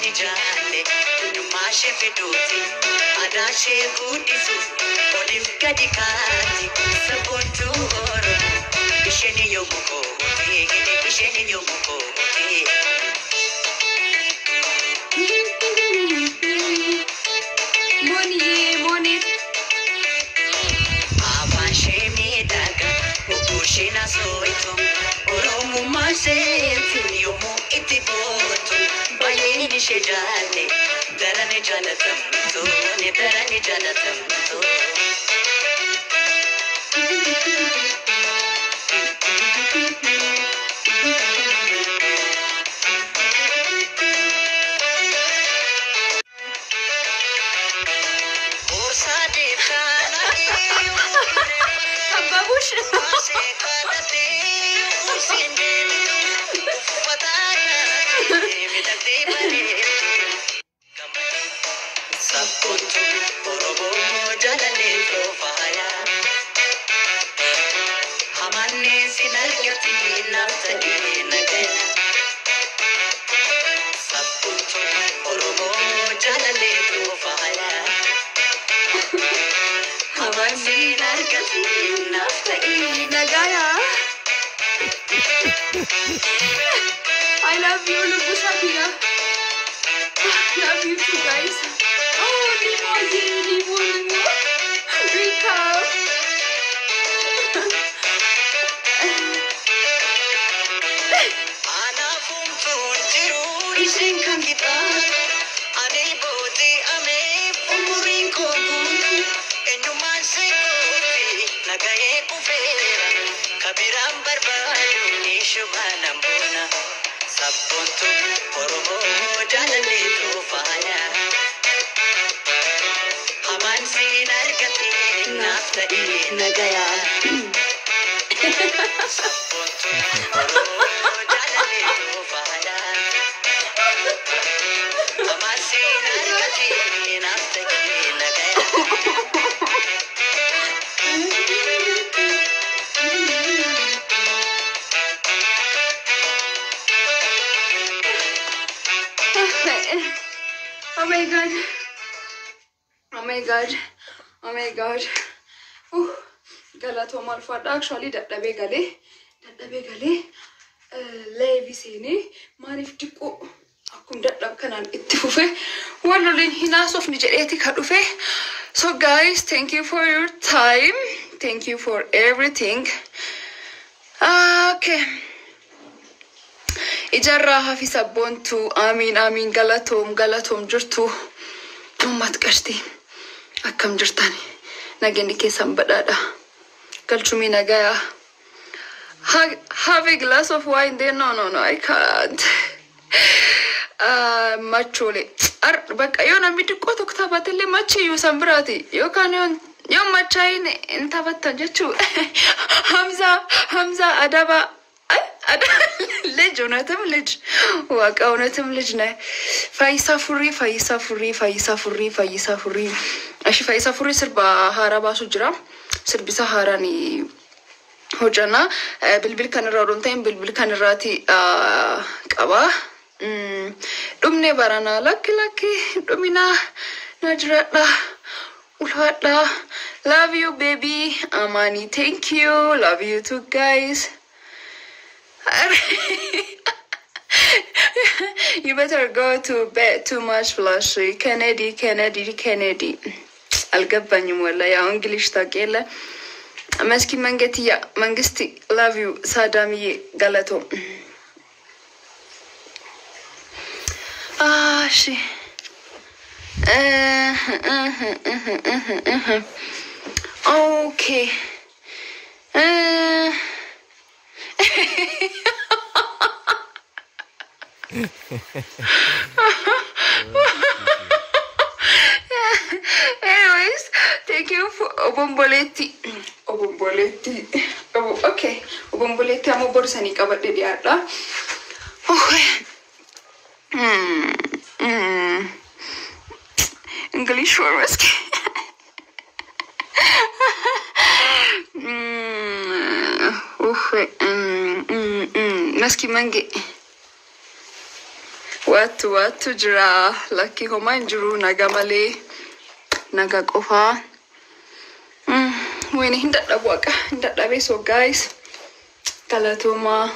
ni jaalle eenyummaashee fiduuti adaashee guddisuuf oliif gadi kaati sabboontuu Oromoo isheen yommuu koote isheen yommuu koote. Moni Abashee miidhaga oguushee na soitu Oromoo maaseetu yommuu itti bootu baay'een ishee jaalle darani jaalatamtu ni darani jaalatamtu. Sabboontu Oromoo jaalallee toofaaya hamannee sin argati naaftanii nagaya. Sabboontu Oromoo jaalallee toofaaya hamannee sin argati naaftanii nagaya. I love you, Lubushakia. Love you too, guys. Oh, Nemo. Rika. Ana funfun tiru isin kan kita. Ane bote ame umurin ko buku. Enyuman se kote nagaye kufera. Kabiram barbadu ni shumanam bona. Sabboontu Oromoo jaalallee toofaaya hamaan siin argate naaf ta'ee nagaya. Sabboontu Oromoo jaalallee toofaaya hamaan siin argate naaf ta'ee nagaya. Oh my god. Oh my god. Oh my god. Galato malfada actually dadhabe gale. Levi sini maaliif diqqoo akkum dadhab kanaan itti fufe wallolin hinaasofni jedheeti ka dhufe. So guys, thank you for your time. Thank you for everything. Okay. Ijarra hafi sabboontu amin galatom jirtu ummat qashti akkam jirtani nageenya keessan badhaadha galchumi nagaya. Have a glass of wine there. No, I can't. Machole baka yona mitiko toktabatele machi yu sambrati yo kan yo machain intabatan jechu. Hamza adaba ليج ونتم ليج واقع ونتم ليجنا فايسافوري أشي فايسافوري سربا هارا باسو جرا سربي سهاراني هوجانا بلبل كان رارون تايم بلبل كان راتي كابا دومني بارانا لكي دومينا نجرا ulhada. Love you, baby. Amani, thank you. Love you too, guys. You better go to bed. Too much flashy. Kennedy. Al-Gabbani wala ya English tagela. Meski mangisti. Love you. Sadami galato. She. Okay. Anyways, thank you for Obomboletti. Okay, Obomboletti. I'm a borsani kabat de diada. English for Meski. Meski menge. Watu jira lucky homa injuru naga male naga qofa. Wayne hinda dabwaqa hinda dabe so guys galatoma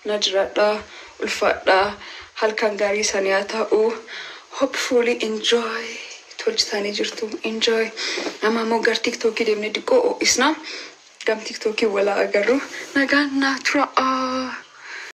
najrada ulfada halkan gari saniyata u hopefully enjoy tolchitani jirtu enjoy ama mogar tiktok demne diko isna gam tiktok wala agaru naga natra